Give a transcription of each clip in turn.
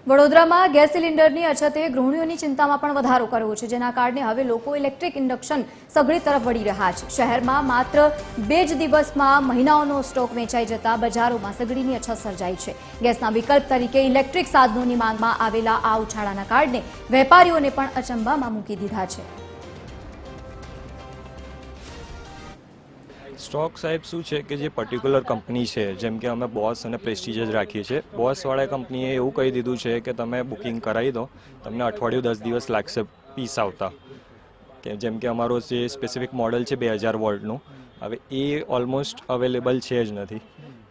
વડોદરામાં ગેસ સિલિન્ડરની અછતે ગૃહિણીઓની ચિંતામાં પણ વધારો કર્યો છે, જેના કારણે હવે લોકો ઇલેક્ટ્રિક ઇન્ડક્શન સગડી તરફ વળી રહ્યા છે। શહેરમાં માત્ર 2 જ દિવસમાં મહિનાઓનો સ્ટોક વેચાઈ જતા બજારોમાં સગડીની અછત સર્જાઈ છે। ગેસના વિકલ્પ તરીકે ઇલેક્ટ્રિક સાધનોની માંગમાં આવેલા આ ઉછાળાના કારણે વેપારીઓને પણ અચંબામાં મૂકી દીધા છે। સ્ટોક સાહેબ શું છે કે જે પર્ટિક્યુલર કંપની છે, જેમ કે અમે બોસ અને પ્રેસ્ટીજ જ રાખીએ છીએ। બોસવાળા કંપનીએ એવું કહી દીધું છે કે તમે બુકિંગ કરાવી દો, તમને અઠવાડિયું 10 દિવસ લાગશે પીસ આવતા, કે જેમ કે અમારો જે સ્પેસિફિક મોડલ છે 2000 વોલ્ટનું, હવે એ ઓલમોસ્ટ અવેલેબલ છે જ નથી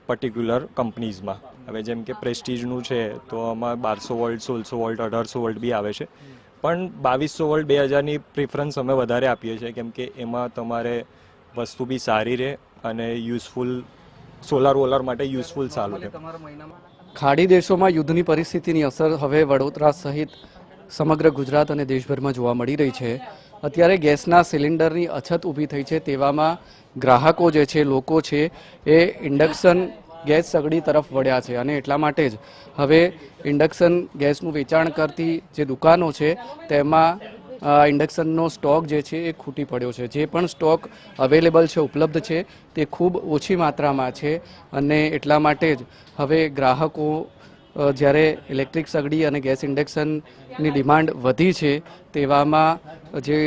પર્ટિક્યુલર કંપનીઝમાં। હવે જેમ કે પ્રેસ્ટીજનું છે તો આમાં 1200 વોલ્ટ, 1600 વોલ્ટ, 1800 વોલ્ટ બી આવે છે, પણ 2200 વોલ્ટ 2000ની પ્રિફરન્સ અમે વધારે આપીએ છીએ, કેમ કે એમાં તમારે વસ્તુ બી સારી રહે અને યુઝફુલ સોલાર વોલાર માટે યુઝફુલ સારું રહે। ખાડી દેશોમાં યુદ્ધની પરિસ્થિતિની અસર હવે વડોદરા સહિત સમગ્ર ગુજરાત અને દેશભરમાં જોવા મળી રહી છે। અત્યારે ગેસના સિલિન્ડરની અછત ઊભી થઈ છે, તેવામાં ગ્રાહકો જે છે, લોકો છે, એ ઇન્ડક્શન ગેસ સગડી તરફ વળ્યા છે અને એટલા માટે જ હવે ઇન્ડક્શન ગેસનું વેચાણ કરતી જે દુકાનો છે તેમાં ઇન્ડક્શનનો સ્ટોક જે છે એ ખૂટી પડ્યો છે। જે પણ સ્ટોક અવેલેબલ છે, ઉપલબ્ધ છે, તે ખૂબ ઓછી માત્રામાં છે અને એટલા માટે જ હવે ગ્રાહકો જ્યારે ઇલેક્ટ્રિક સગડી અને ગેસ ઇન્ડક્શનની ડિમાન્ડ વધી છે, તેવામાં જે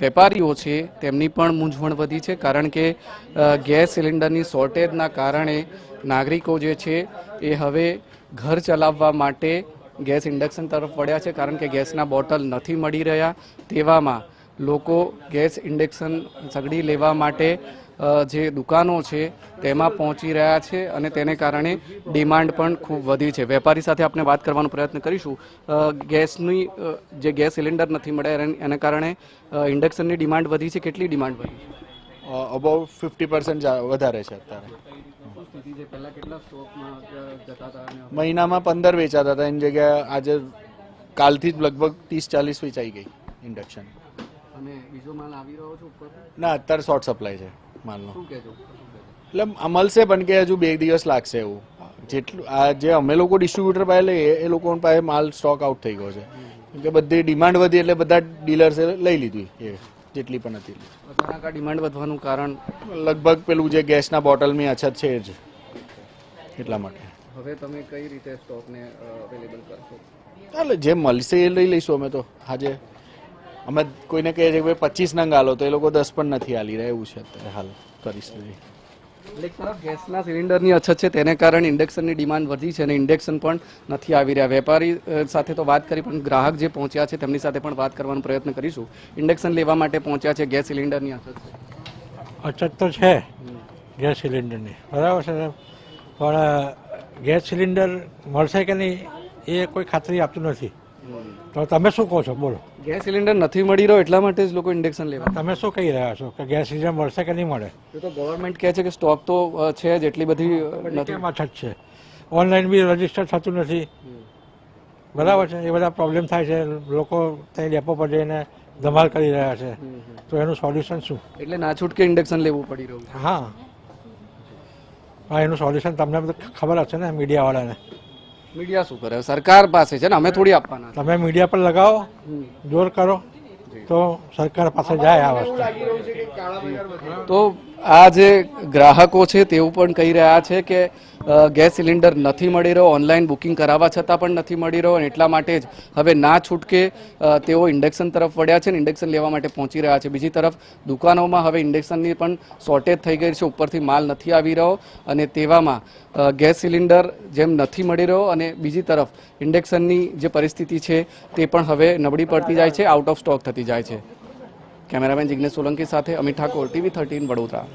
વેપારીઓ છે તેમની પણ મૂંઝવણ વધી છે, કારણ કે ગેસ સિલિન્ડરની શોર્ટેજના કારણે નાગરિકો જે છે એ હવે ઘર ચલાવવા માટે ગેસ ઇન્ડક્શન તરફ વળ્યા છે, કારણ કે ગેસના બોટલ નથી મળી રહ્યા। તેવામાં લોકો ગેસ ઇન્ડક્શન સગડી લેવા માટે જે દુકાનો છે તેમાં પહોંચી રહ્યા છે અને તેને કારણે ડિમાન્ડ પણ ખૂબ વધી છે। વેપારી સાથે આપણે વાત કરવાનો પ્રયત્ન કરીશું। ગેસની જે ગેસ સિલિન્ડર નથી મળ્યા એના કારણે ઇન્ડક્શનની ડિમાન્ડ વધી છે, કેટલી ડિમાન્ડ વધી છે? અબાઉટ 50% વધારે છે અત્યારે। મહિનામાં 15 વેચાતા હતા, એની જગ્યાએ આજે કાલથી જ લગભગ 30-40 વેચાઈ ગઈ ઇન્ડક્શન। અને બીજો માલ આવી રહ્યો છે ઉપર? ના, અત્યારે શોર્ટ સપ્લાય છે માલનો। એટલે મળશે પણ કે હજુ 2 દિવસ લાગશે એવું। જેટલું આ જે અમે લોકો ડિસ્ટ્રીબ્યુટર પાસે લઈએ એ લોકો પાસે માલ સ્ટોક આઉટ થઈ ગયો છે, કેમ કે બધી ડિમાન્ડ વધી એટલે બધા ડીલર્સે લઈ લીધી એ જેટલી પણ હતી। અચાનક આ ડિમાન્ડ વધવાનું કારણ લગભગ પેલું જે ગેસના બોટલની અછત છે જ, એટલા માટે। હવે તમે કઈ રીતે સ્ટોકને અવેલેબલ કરશો? એટલે જે મળશે એ લઈ લઈશું અમે તો। આજે અમે કોઈને કહીએ છીએ કે 25 નંગ આલો તો એ લોકો 10 પણ નથી આલી રહ્યા, એવું છે અત્યારે હાલ પરિસ્થિતિ। એક તરફ ગેસના સિલિન્ડરની અછત છે, તેને કારણે ઇન્ડક્શનની ડિમાન્ડ વધી છે અને ઇન્ડક્શન પણ નથી આવી રહ્યા। વેપારી સાથે તો વાત કરી, પણ ગ્રાહક જે પહોંચ્યા છે તેમની સાથે પણ વાત કરવાનો પ્રયત્ન કરીશું। ઇન્ડક્શન લેવા માટે પહોંચ્યા છે, ગેસ સિલિન્ડરની અછત છે? અછત તો છે ગેસ સિલિન્ડરની, બરાબર છે, પણ ગેસ સિલિન્ડર મળશે કે નહીં એ કોઈ ખાતરી આપતું નથી। તો તમે શું કહો છો, બોલો? ગેસ સિલિન્ડર નથી મળી રહ્યો એટલા માટે જ લોકો ઇન્ડક્શન લેવા, તમે શું કહી રહ્યા છો કે ગેસ સિલિન્ડર મળશે કે નહીં મળે? તો ગવર્મેન્ટ કહે છે કે સ્ટોક તો છે જ, એટલી બધી કેમ અછત છે? ઓનલાઈન બી રજીસ્ટર થતું નથી, બરાબર છે, એ બધા પ્રોબ્લેમ થાય છે, લોકો ત્યાં ડેપો પર જઈને ધમાલ કરી રહ્યા છે, તો એનું સોલ્યુશન શું? એટલે ના છૂટકે ઇન્ડક્શન લેવું પડી રહ્યું છે? હા, એનું સોલ્યુશન તમને ખબર હશે ને, મીડિયાવાળાને। મીડિયા શું કરે? સરકાર પાસે છે ને, અમે થોડી આપવાના। તમે મીડિયા પર લગાવો, જોર કરો તો સરકાર પાસે જાય આ વસ્તુ। તો આ જે ગ્રાહકો છે તેવું પણ કહી રહ્યા છે કે ગેસ સિલિન્ડર નથી મળી રહ્યો, ઓનલાઈન બુકિંગ કરાવવા છતાં પણ નથી મળી રહ્યો અને એટલા માટે જ હવે ના છૂટકે તેઓ ઇન્ડક્શન તરફ વળ્યા છે અને ઇન્ડક્શન લેવા માટે પહોંચી રહ્યા છે। બીજી તરફ દુકાનોમાં હવે ઇન્ડક્શનની પણ શોર્ટેજ થઈ ગઈ છે, ઉપરથી માલ નથી આવી રહ્યો અને તેવામાં ગેસ સિલિન્ડર જેમ નથી મળી રહ્યો અને બીજી તરફ ઇન્ડક્શનની જે પરિસ્થિતિ છે તે પણ હવે નબળી પડતી જાય છે, આઉટ ઓફ સ્ટોક થતી જાય છે। કેમેરામેન જિગ્નેશ સોલંકી સાથે અમિત ઠાકોર, TV 13 વડોદરા।